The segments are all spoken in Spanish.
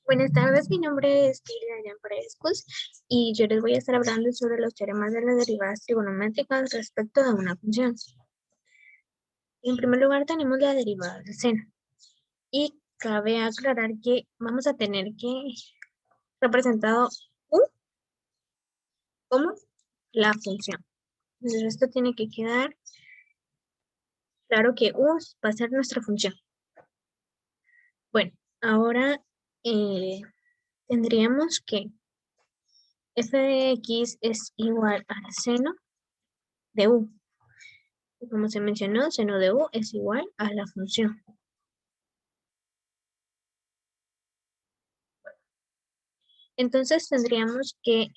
Buenas tardes, mi nombre es Lilian Paredes y yo les voy a estar hablando sobre los teoremas de las derivadas trigonométricas respecto de una función. En primer lugar tenemos la derivada del seno y cabe aclarar que vamos a tener que representado u como la función. Entonces esto tiene que quedar claro que u va a ser nuestra función. Bueno, ahora tendríamos que f de x es igual al seno de u. Como se mencionó, seno de u es igual a la función. Entonces tendríamos que,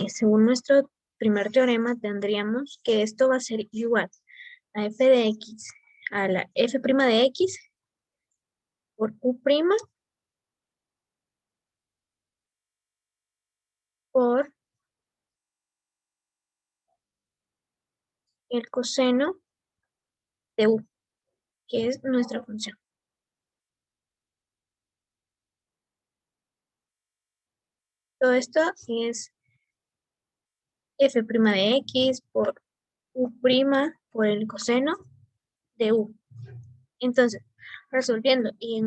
según nuestro primer teorema, tendríamos que esto va a ser igual a f de x, a la f' de x por u' por el coseno de u, que es nuestra función. Todo esto es f' de x por u' por el coseno de u. Entonces, resolviendo, y en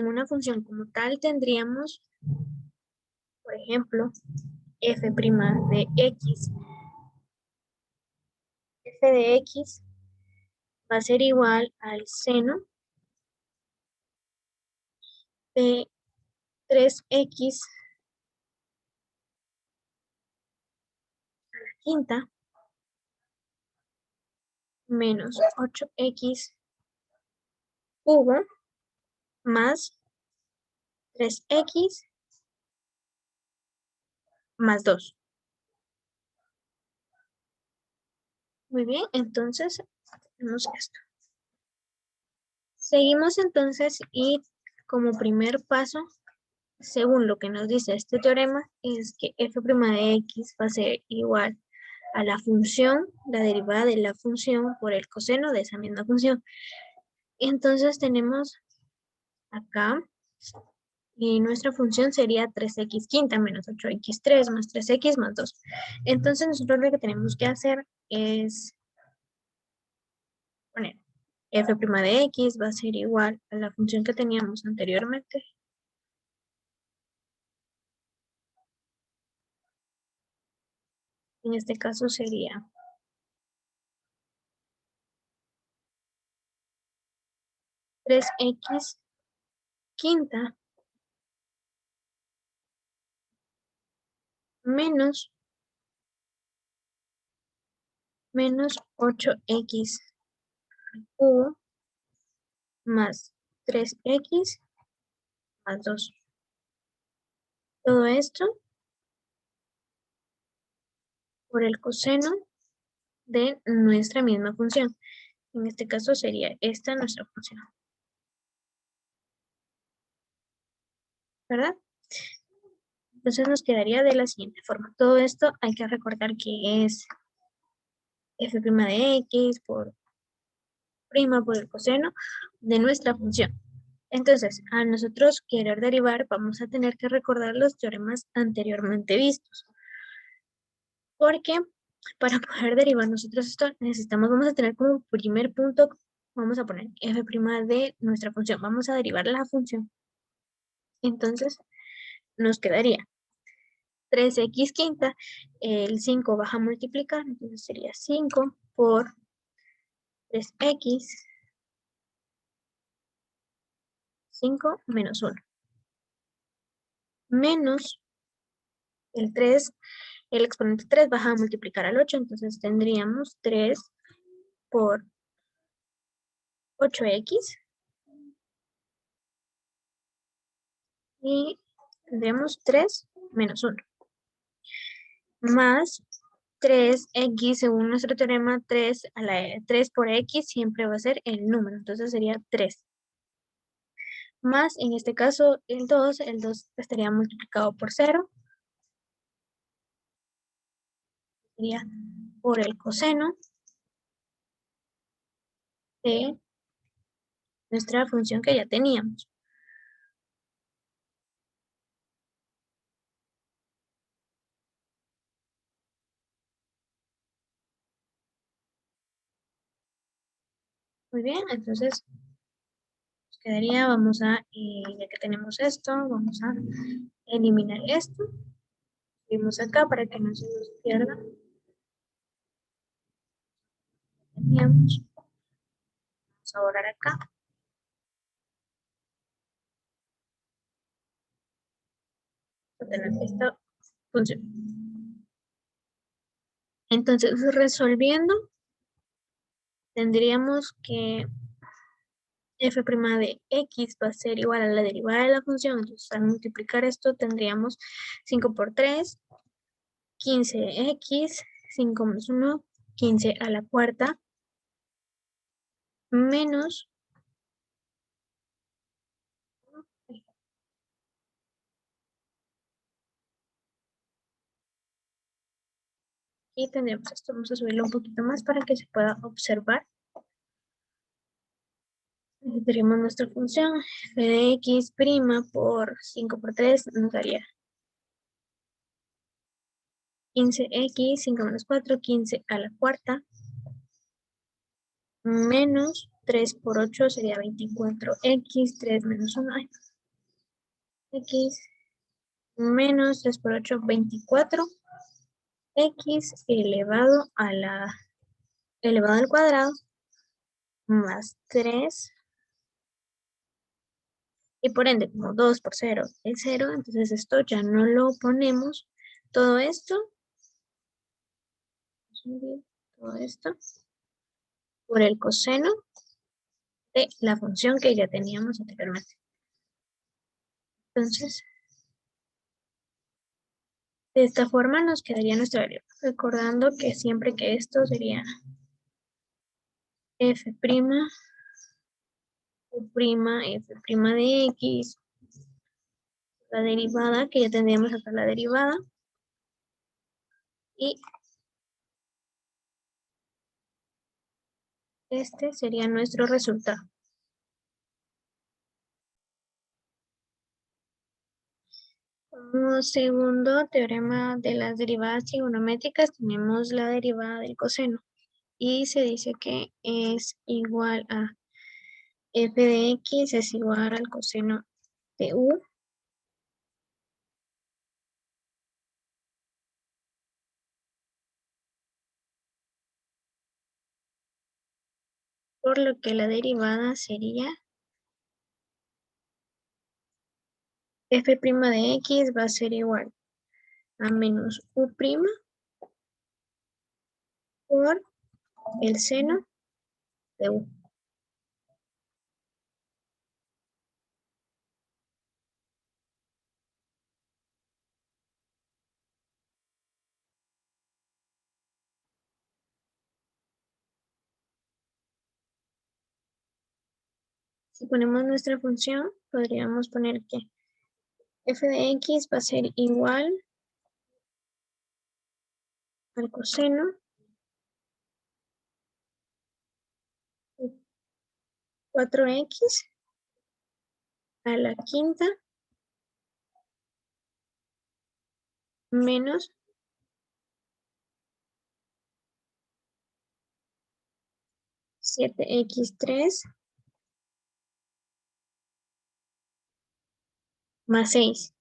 una función como tal tendríamos, por ejemplo, f' de x. F de x va a ser igual al seno de 3x quinta menos 8x cubo más 3x más 2. Muy bien, entonces tenemos esto. Seguimos entonces y como primer paso, según lo que nos dice este teorema, es que f' de x va a ser igual a la función, la derivada de la función por el coseno de esa misma función. Entonces tenemos acá, y nuestra función sería 3x quinta menos 8x3 más 3x más 2. Entonces nosotros lo que tenemos que hacer es poner f' de x va a ser igual a la función que teníamos anteriormente. En este caso sería 3x quinta menos 8x cubo más 3x más 2. Todo esto por el coseno de nuestra misma función. En este caso sería esta nuestra función, ¿verdad? Entonces nos quedaría de la siguiente forma. Todo esto hay que recordar que es f' de x por prima por el coseno de nuestra función. Entonces, a nosotros querer derivar, vamos a tener que recordar los teoremas anteriormente vistos. Porque para poder derivar nosotros esto necesitamos, vamos a tener como primer punto, vamos a poner f' de nuestra función. Vamos a derivar la función. Entonces, nos quedaría 3x quinta, el 5 baja a multiplicar, entonces sería 5 por 3x, 5 menos 1, menos el 3, el exponente 3 baja a multiplicar al 8, entonces tendríamos 3 por 8x, y tendríamos 3 menos 1, más 3x, según nuestro teorema, 3 por x siempre va a ser el número, entonces sería 3. Más, en este caso, el 2 estaría multiplicado por 0, sería por el coseno de nuestra función que ya teníamos. Muy bien, entonces nos quedaría, vamos a, ya que tenemos esto, vamos a eliminar esto. Seguimos acá para que no se nos pierda. Teníamos. Vamos a borrar acá. Para tener esta función. Entonces, resolviendo, tendríamos que f' de x va a ser igual a la derivada de la función. Entonces, al multiplicar esto, tendríamos 5 por 3, 15x, 5 menos 1, 15 a la cuarta, menos, y tendríamos esto. Vamos a subirlo un poquito más para que se pueda observar. Tenemos nuestra función f de x' por 5 por 3 nos daría 15x, 5 menos 4, 15 a la cuarta, menos 3 por 8 sería 24x, 3 menos 1, x, menos 3 por 8, 24, x elevado al cuadrado, más 3, y por ende, como 2 por 0 es 0, entonces esto ya no lo ponemos, todo esto por el coseno de la función que ya teníamos anteriormente. Entonces, de esta forma nos quedaría nuestra variable. Recordando que siempre que esto sería f', u', f' de x, la derivada, que ya tendríamos acá la derivada, y este sería nuestro resultado. Como segundo teorema de las derivadas trigonométricas, tenemos la derivada del coseno. Y se dice que es igual a f de x es igual al coseno de u por lo que la derivada sería f' de x va a ser igual a menos u' por el seno de u. Si ponemos nuestra función, podríamos poner que f de x va a ser igual al coseno de 4x a la quinta menos 7x3 más 6.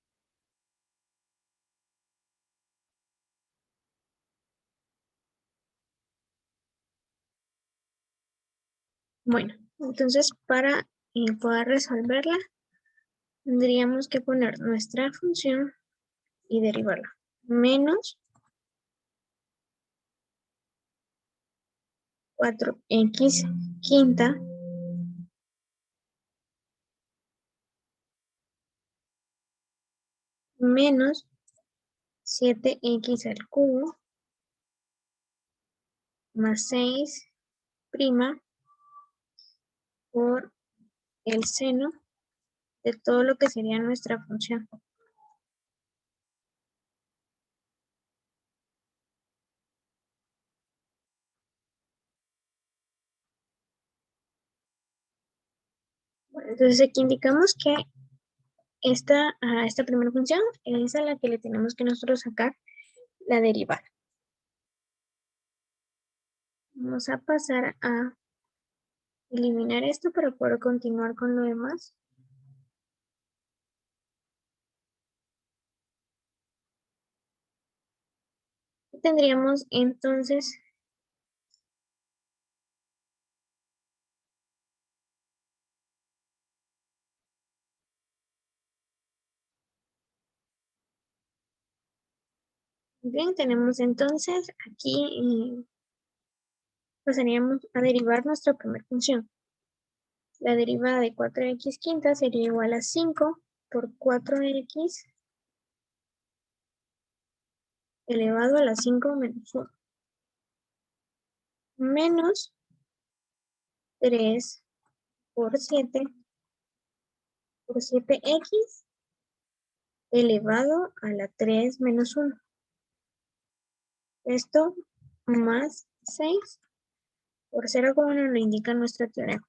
Bueno, entonces para poder resolverla, tendríamos que poner nuestra función y derivarla. Menos 4x quinta menos 7x al cubo más 6' por el seno de todo lo que sería nuestra función. Bueno, entonces aquí indicamos que a esta primera función es a la que le tenemos que nosotros sacar la derivada. Vamos a pasar a eliminar esto para poder continuar con lo demás. Tendríamos entonces bien, tenemos entonces aquí pasaríamos a derivar nuestra primera función. La derivada de 4x quinta sería igual a 5 por 4x elevado a la 5 menos 1 menos 3 por 7 por 7x elevado a la 3 menos 1. Esto más 6 por 0 como nos lo indica nuestro teorema.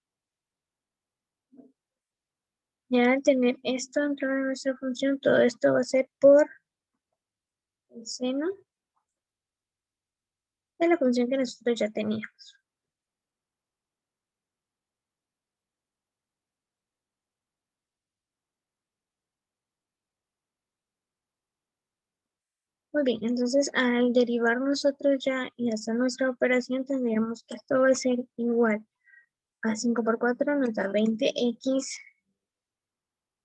Ya al tener esto dentro de nuestra función, todo esto va a ser por el seno de la función que nosotros ya teníamos. Muy bien, entonces al derivar nosotros ya y hacer nuestra operación, tendríamos que esto va a ser igual a 5 por 4 nos da 20x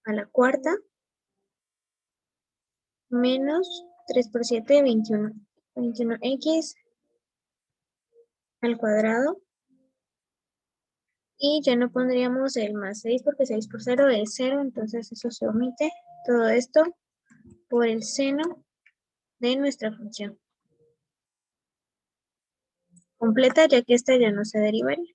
a la cuarta menos 3 por 7, 21. 21x al cuadrado. Y ya no pondríamos el más 6 porque 6 por 0 es 0, entonces eso se omite. Todo esto por el seno de nuestra función completa, ya que esta ya no se derivaría.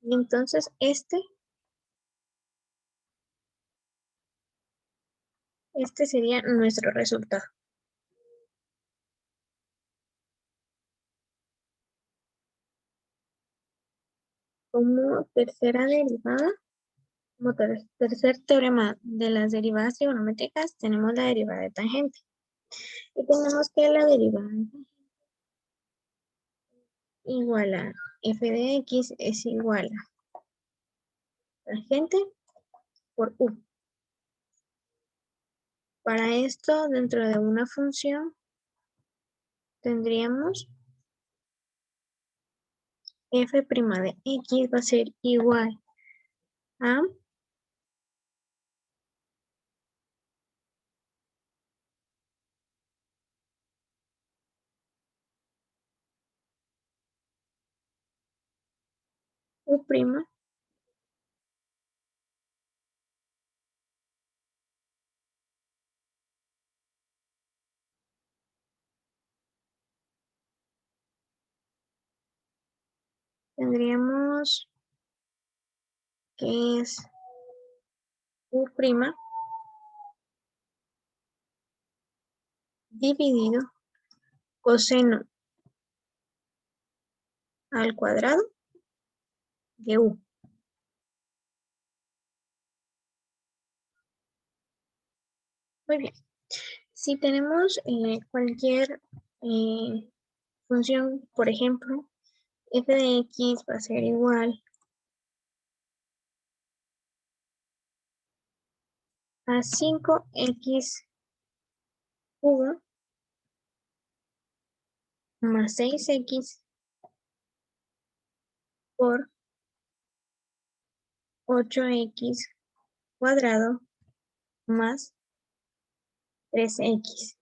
Y entonces este sería nuestro resultado. Como tercera derivada, como tercer teorema de las derivadas trigonométricas, tenemos la derivada de tangente. Y tenemos que la derivada de tangente igual a f de x es igual a tangente por u. Para esto, dentro de una función, tendríamos f' de x va a ser igual a u'. Tendríamos que es u' dividido coseno al cuadrado de u. Muy bien. Si tenemos cualquier función, por ejemplo, f de x va a ser igual a 5x cubo más 6x por 8x cuadrado más 3x.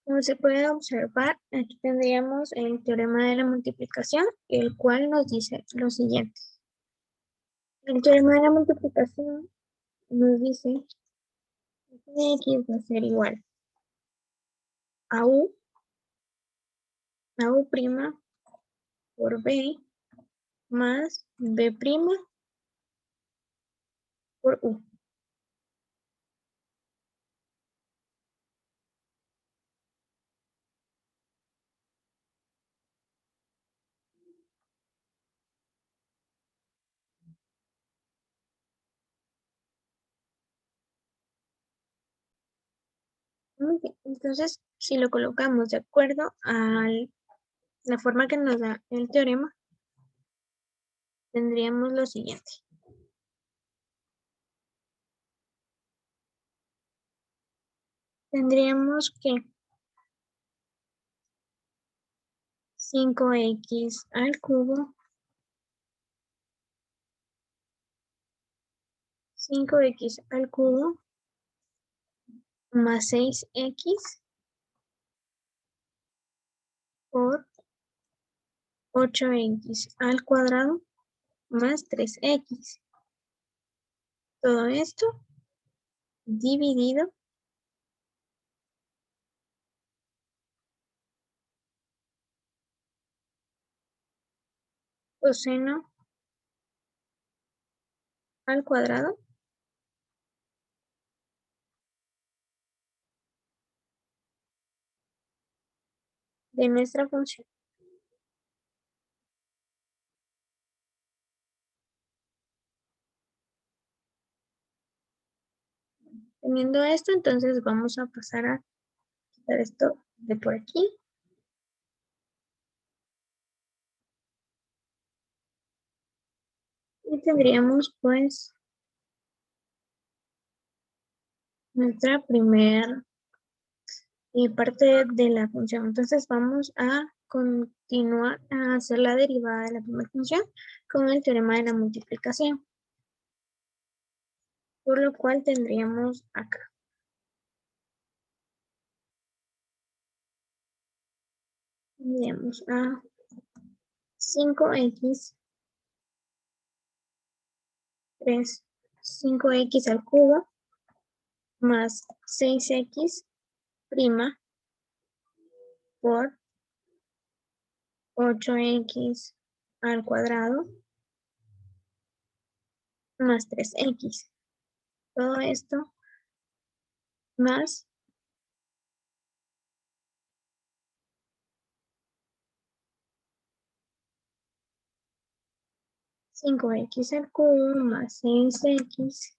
Como se puede observar, aquí tendríamos el teorema de la multiplicación, el cual nos dice lo siguiente. El teorema de la multiplicación nos dice que f de x va a ser igual a u' por b más b' por u. Muy bien. Entonces, si lo colocamos de acuerdo a la forma que nos da el teorema, tendríamos lo siguiente. Tendríamos que 5x al cubo, 5x al cubo más 6x por 8x al cuadrado más 3x. Todo esto dividido coseno al cuadrado de nuestra función. Teniendo esto, entonces vamos a pasar a quitar esto de por aquí. Y tendríamos pues nuestra primera parte de la función. Entonces vamos a continuar a hacer la derivada de la primera función con el teorema de la multiplicación. Por lo cual tendríamos acá. Tendríamos a 5x 3, 5x al cubo más 6x prima por 8x al cuadrado más 3x. Todo esto más 5x al cubo más 6x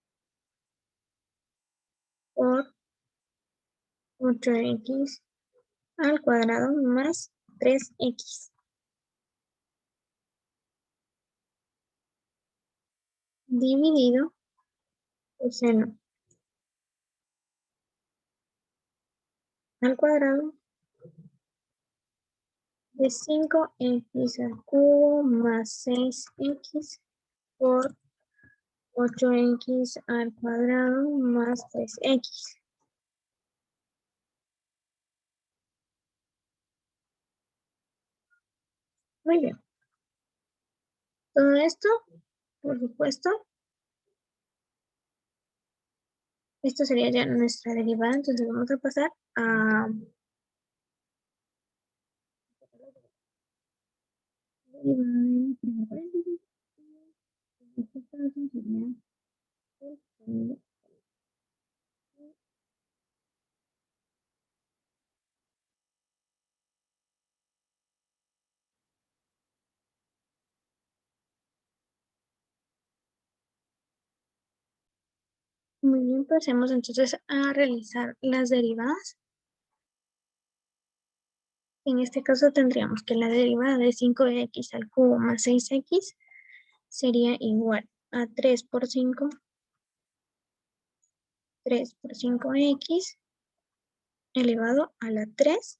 por 8x al cuadrado más 3x. Dividido coseno al cuadrado de 5x al cubo más 6x por 8x al cuadrado más 3x. Muy bien. Todo esto, por supuesto, esto sería ya nuestra derivada, entonces vamos a pasar a muy bien, pasemos entonces a realizar las derivadas. En este caso tendríamos que la derivada de 5x al cubo más 6x sería igual a 3 por 5, 3 por 5x elevado a la 3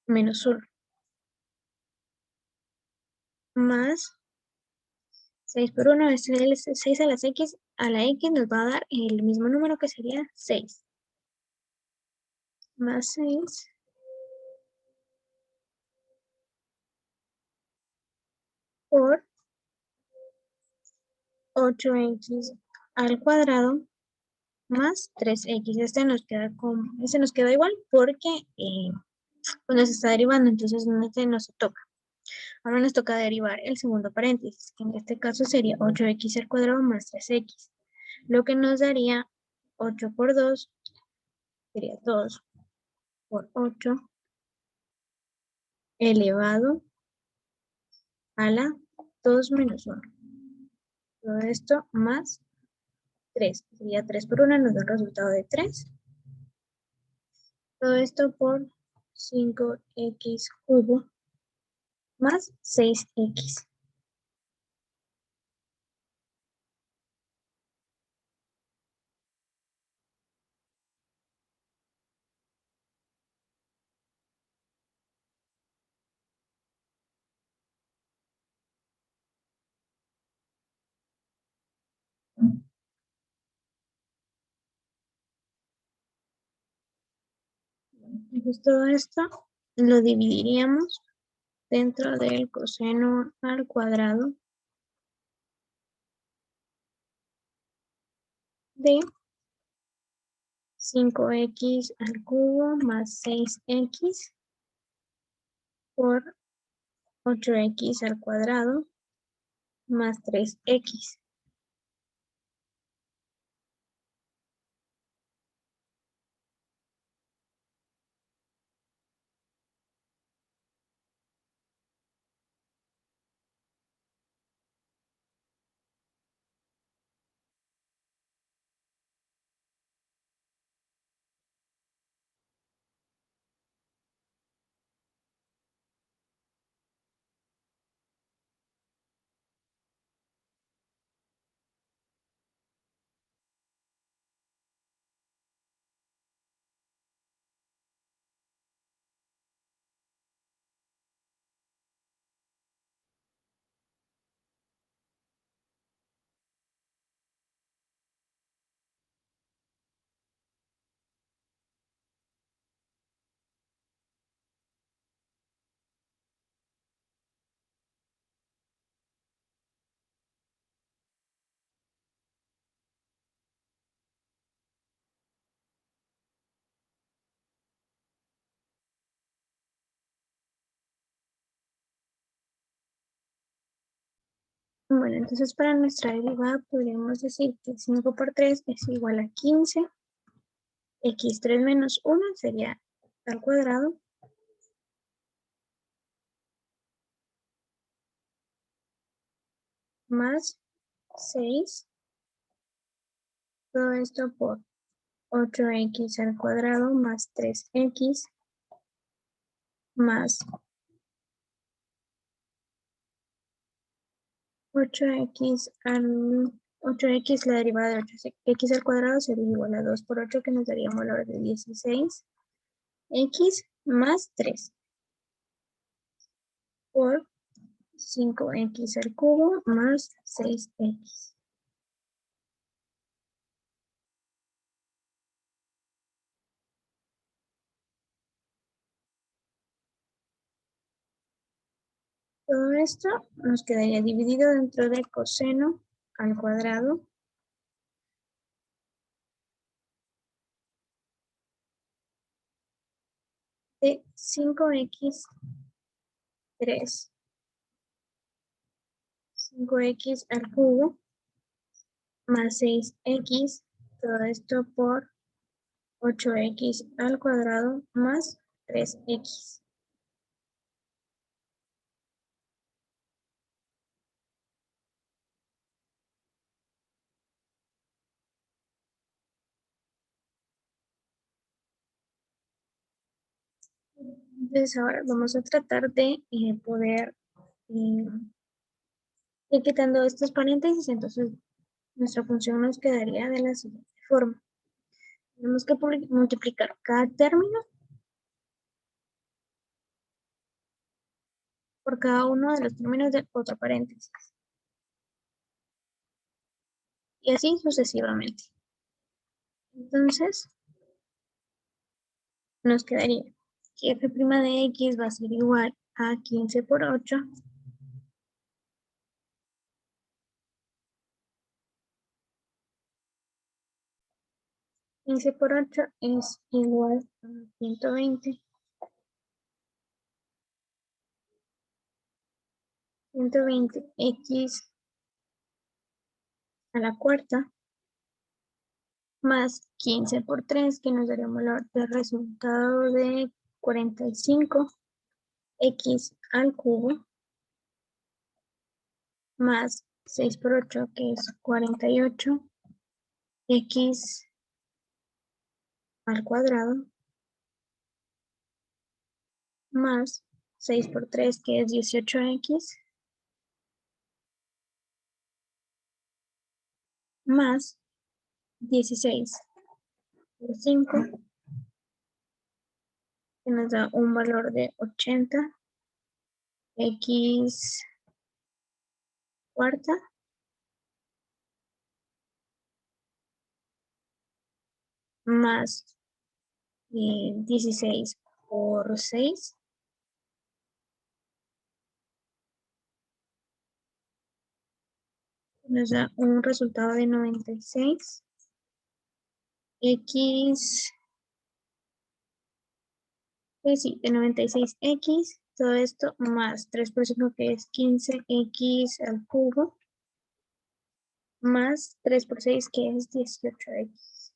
menos 1 más 6 por 1 es 6 a las x, a la x nos va a dar el mismo número que sería 6 más 6 por 8x al cuadrado más 3x. Este nos queda igual porque pues nos está derivando, entonces no se nos toca. Ahora nos toca derivar el segundo paréntesis, que en este caso sería 8x al cuadrado más 3x, lo que nos daría 8 por 2, sería 2 por 8 elevado a la 2 menos 1. Todo esto más 3. Sería 3 por 1, nos da un resultado de 3. Todo esto por 5x cubo más 6x. Entonces todo esto lo dividiríamos dentro del coseno al cuadrado de 5x al cubo más 6x por 8x al cuadrado más 3x. Bueno, entonces para nuestra derivada podríamos decir que 5 por 3 es igual a 15. X3 menos 1 sería al cuadrado más 6. Todo esto por 8x al cuadrado más 3x más 8x la derivada de 8x al cuadrado sería igual a 2 por 8 que nos daría un valor de 16x más 3 por 5x al cubo más 6x. Todo esto nos quedaría dividido dentro de coseno al cuadrado de 5x 5x al cubo más 6x, todo esto por 8x al cuadrado más 3x. Entonces ahora vamos a tratar de poder ir quitando estos paréntesis, entonces nuestra función nos quedaría de la siguiente forma. Tenemos que multiplicar cada término por cada uno de los términos de otro paréntesis. Y así sucesivamente. Entonces, nos quedaría que f' de x va a ser igual a 15 por 8 15 por 8 es igual a 120. 120x a la cuarta más 15 por 3, que nos daría un valor de resultado de 45x al cubo más 6 por 8, que es 48 x al cuadrado más 6 por 3, que es 18x, más 16 por 5, que nos da un valor de 80, x cuarta, más 16 por 6, nos da un resultado de 96, x, pues sí, de 96x, todo esto más 3 por 5, que es 15x al cubo, más 3 por 6, que es 18x.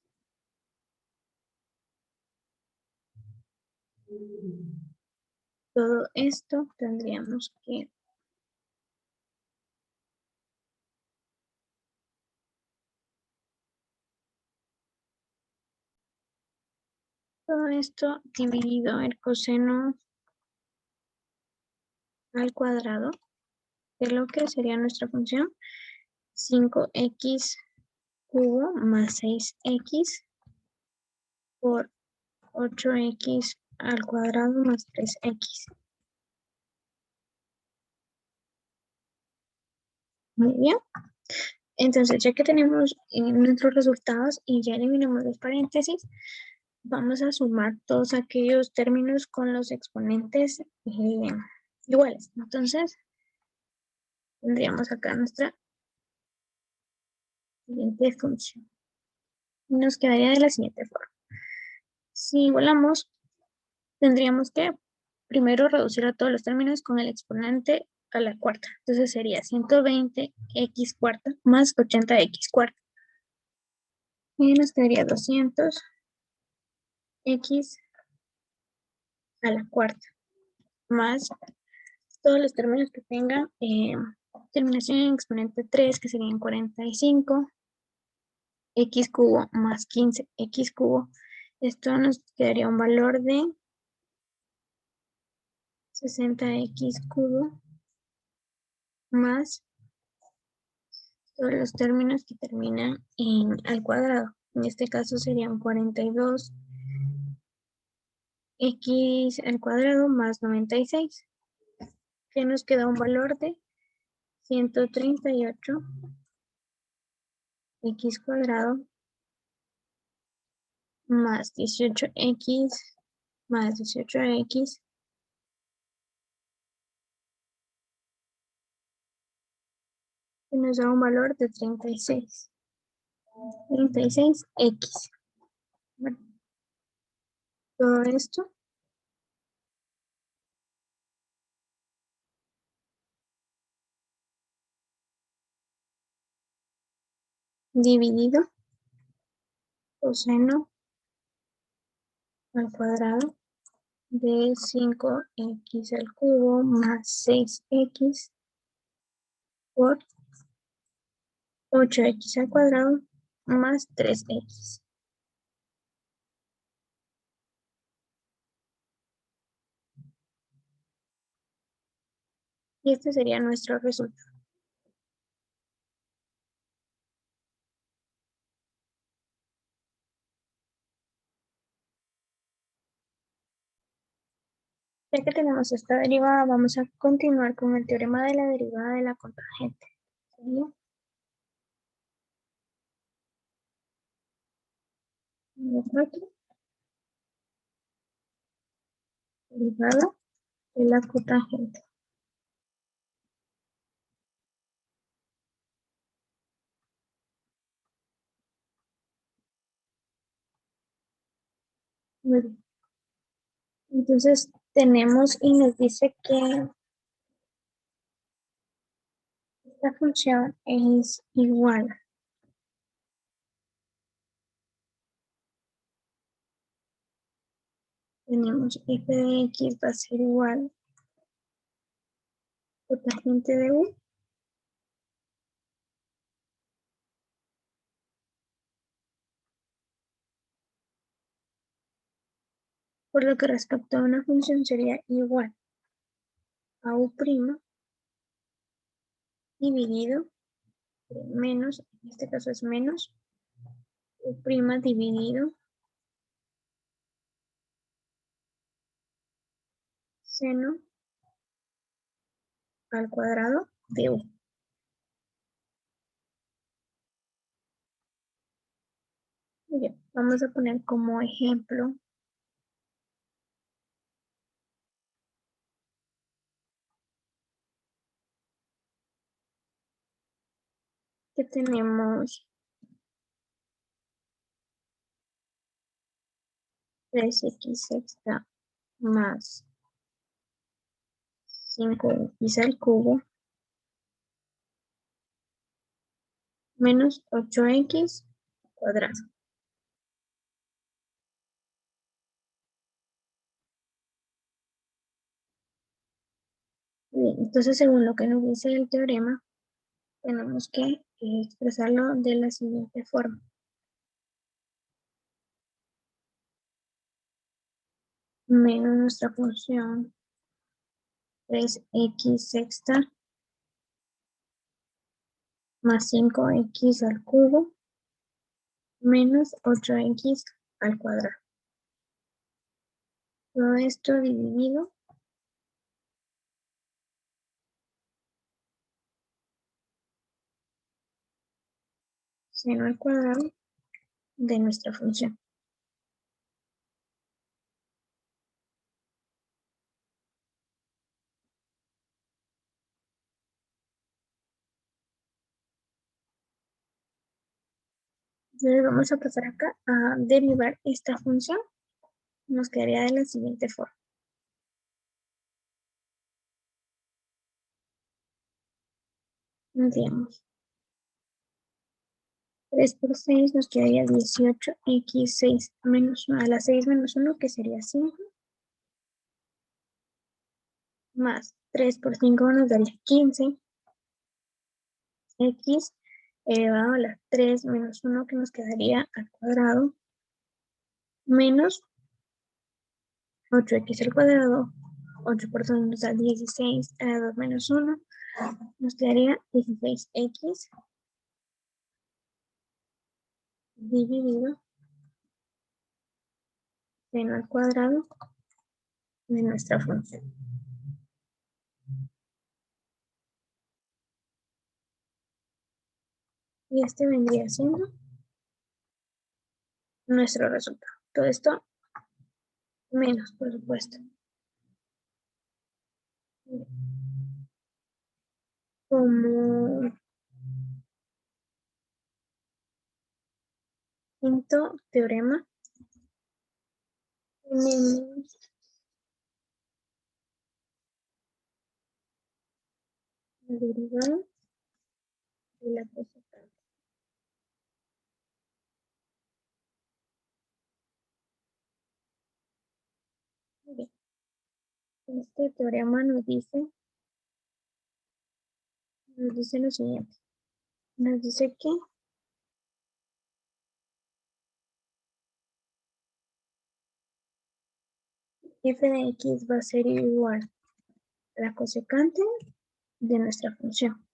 Todo esto tendríamos que todo esto dividido el coseno al cuadrado de lo que sería nuestra función 5x cubo más 6x por 8x al cuadrado más 3x. Muy bien. Entonces, ya que tenemos nuestros resultados y ya eliminamos los paréntesis, vamos a sumar todos aquellos términos con los exponentes iguales. Entonces, tendríamos acá nuestra siguiente función. Y nos quedaría de la siguiente forma. Si igualamos, tendríamos que primero reducir a todos los términos con el exponente a la cuarta. Entonces sería 120x cuarta más 80x cuarta. Y nos quedaría 200x a la cuarta más todos los términos que tengan terminación en exponente 3, que serían 45, x cubo más 15x cubo. Esto nos quedaría un valor de 60x cubo más todos los términos que terminan en al cuadrado. En este caso serían 42x al cuadrado más 96, que nos queda un valor de 138x cuadrado más 18x más 18x, que nos da un valor de 36x. Bueno, todo esto dividido coseno al cuadrado de 5x al cubo más 6x por 8x al cuadrado más 3x. Y este sería nuestro resultado. Ya que tenemos esta derivada, vamos a continuar con el teorema de la derivada de la cotangente. ¿Sí? Nosotros, derivada de la cotangente. Muy bien. Entonces tenemos y nos dice que esta función es igual. Tenemos f de x va a ser igual cotangente de u. Por lo que respecto a una función sería igual a u' dividido menos, en este caso es menos, u' dividido seno al cuadrado de u. Bien, vamos a poner como ejemplo que tenemos 3x sexta más 5x al cubo menos 8x cuadrado. Bien, entonces según lo que nos dice el teorema, tenemos que expresarlo de la siguiente forma. Menos nuestra función 3x sexta más 5x al cubo menos 8x al cuadrado. Todo esto dividido seno al cuadrado de nuestra función. Entonces vamos a pasar acá a derivar esta función. Nos quedaría de la siguiente forma. Digamos, 3 por 6 nos quedaría 18x6 menos 1 a la 6 menos 1, que sería 5, más 3 por 5 nos daría 15, x elevado a la 3 menos 1, que nos quedaría al cuadrado, menos 8x al cuadrado, 8 por 2 nos da 16, a la 2 menos 1, nos quedaría 16x dividido seno al cuadrado de nuestra función. Y este vendría siendo nuestro resultado. Todo esto menos, por supuesto. Como quinto teorema, tenemos la derivada de la cosecante. Bien. Este teorema nos dice lo siguiente. Nos dice que f de x va a ser igual a la cosecante de nuestra función.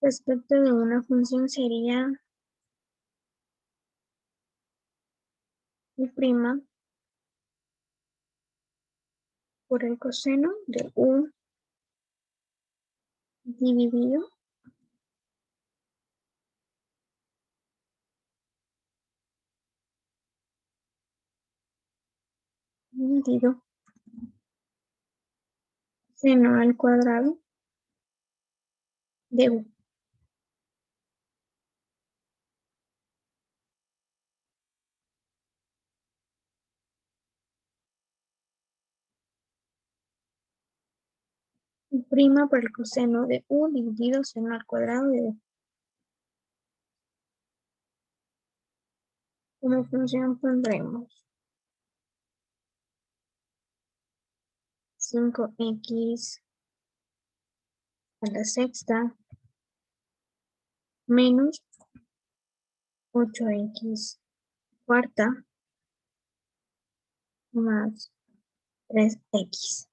Respecto de una función sería u' por el coseno de u dividido seno al cuadrado de u. U' por el coseno de u dividido seno al cuadrado de u. Como función pondremos 5x a la sexta menos 8x cuarta más 3x.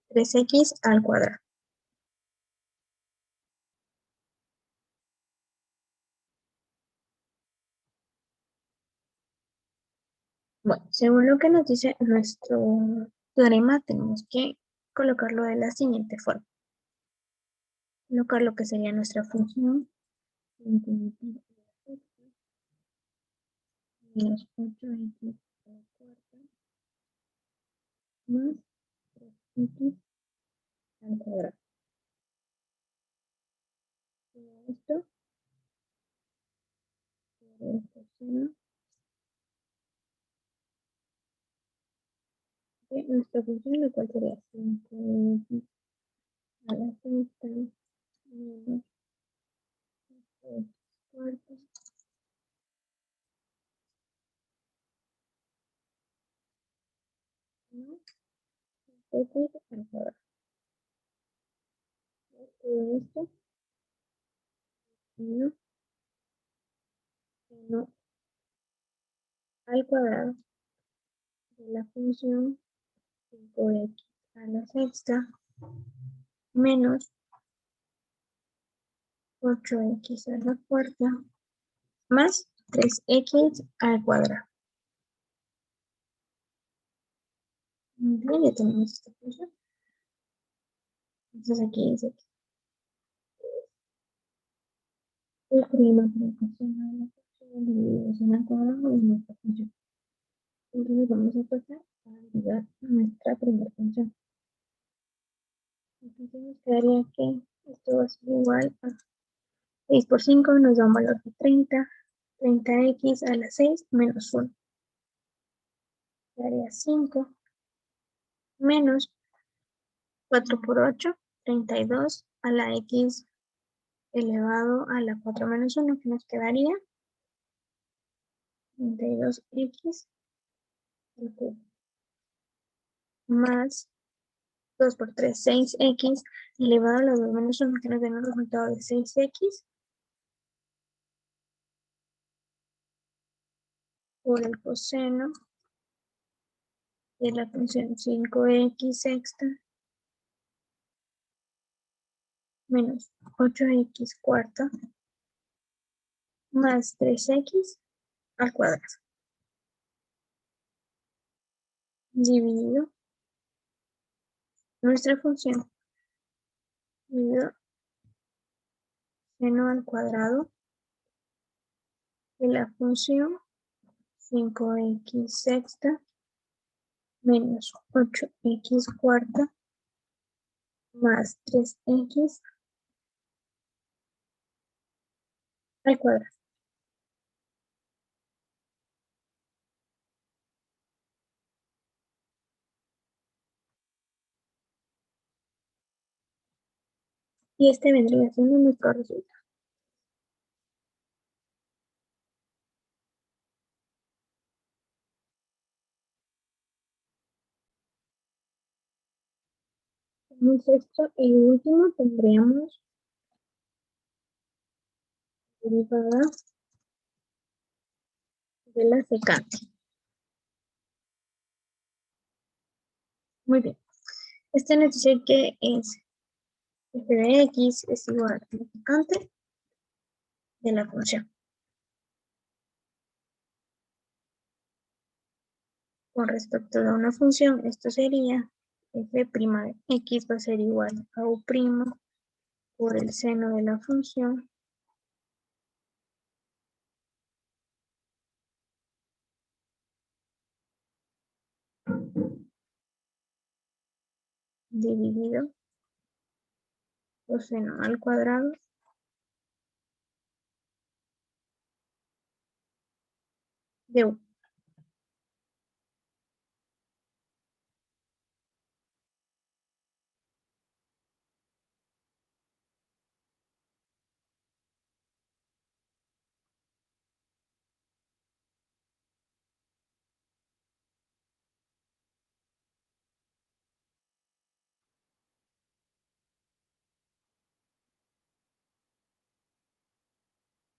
3x al cuadrado. Bueno, según lo que nos dice nuestro teorema, tenemos que colocarlo de la siguiente forma. Colocar lo que sería nuestra función menos 8x a la cuarta más 3x al cuadrado. Esto por el coseno de nuestra función, lo cual sería 5x a la sexta menos 3 cuartos más x al cuadrado. Todo esto menos seno al cuadrado de la función 5x a la sexta menos 8x a la cuarta más 3x al cuadrado. Muy bien, ya tenemos esta función. Entonces aquí dice que el prima por el coseno de la función dividido en el cuadrado de nuestra función. Entonces vamos a pasar a derivar nuestra primera función. Entonces nos quedaría que esto va a ser igual a 6 por 5 nos da un valor de 30. 30x a la 6 menos 1. Quedaría 5 menos 4 por 8, 32 a la x elevado a la 4 menos 1, que nos quedaría 32x al cubo, más 2 por 3, 6x elevado a la 2 menos 1, que nos da un resultado de 6x por el coseno de la función 5x sexta menos 8x cuarta más 3x al cuadrado, dividido nuestra función, dividido seno al cuadrado de la función 5x sexta menos 8x cuarta más 3x al cuadrado. Y este vendría siendo nuestro resultado. En el sexto y último tendríamos derivada de la secante. Muy bien. Este nos dice que es f de x es igual a la secante de la función. Con respecto a una función, esto sería f' de x va a ser igual a u' por el seno de la función dividido coseno al cuadrado de u.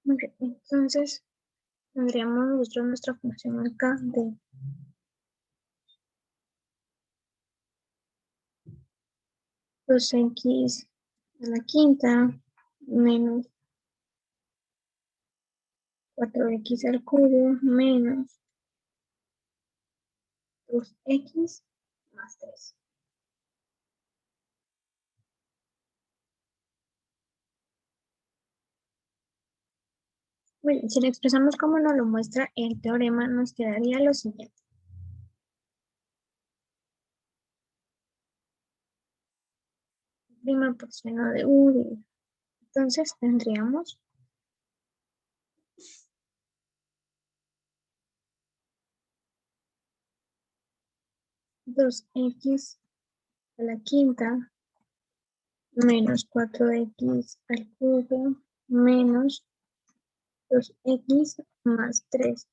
Muy bien, entonces Tendríamos nosotros nuestra función acá de 2x a la quinta menos 4x al cubo menos 2x más 3. Bueno, si lo expresamos como nos lo muestra el teorema, nos quedaría lo siguiente. Prima por seno de u. Entonces tendríamos 2x a la quinta menos 4x al cubo menos 2x más 3'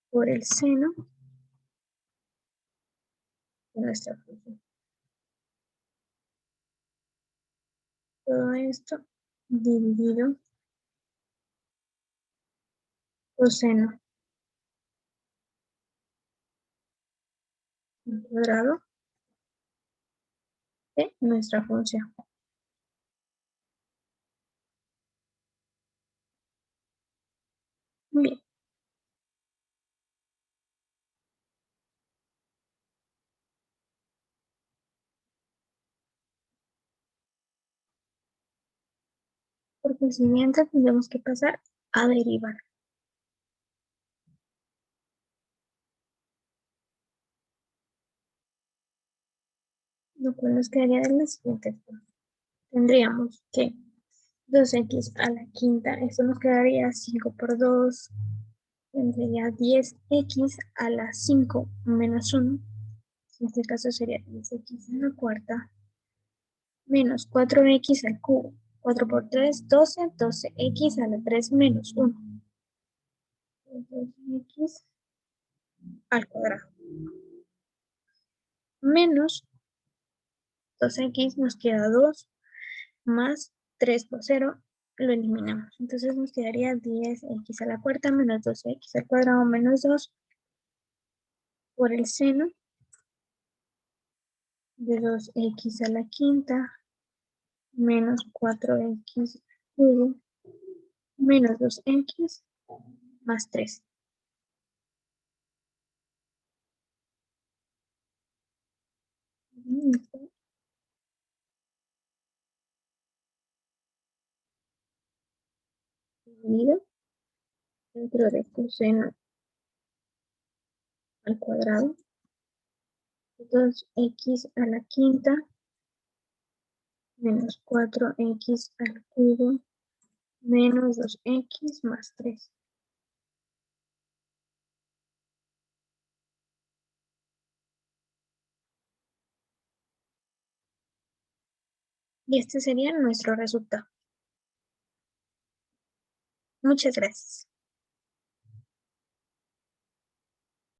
por el seno de nuestra función. Todo esto dividido coseno al cuadrado de nuestra función. Bien, por consiguiente tendremos que pasar a derivar, lo cual nos quedaría de la siguiente forma. Tendríamos que 2x a la quinta, esto nos quedaría 5 por 2, tendría 10x a la 5 menos 1, en este caso sería 10x a la cuarta, menos 4x al cubo, 4 por 3, 12, 12x a la 3 menos 1, 12x al cuadrado, menos 2x nos queda 2, más 3 por 0, lo eliminamos. Entonces nos quedaría 10x a la cuarta menos 12x al cuadrado menos 2 por el seno de 2x a la quinta menos 4x al cubo menos 2x más 3. Dividido dentro de coseno al cuadrado, 2x a la quinta menos 4x al cubo menos 2x más 3. Y este sería nuestro resultado. Muchas gracias.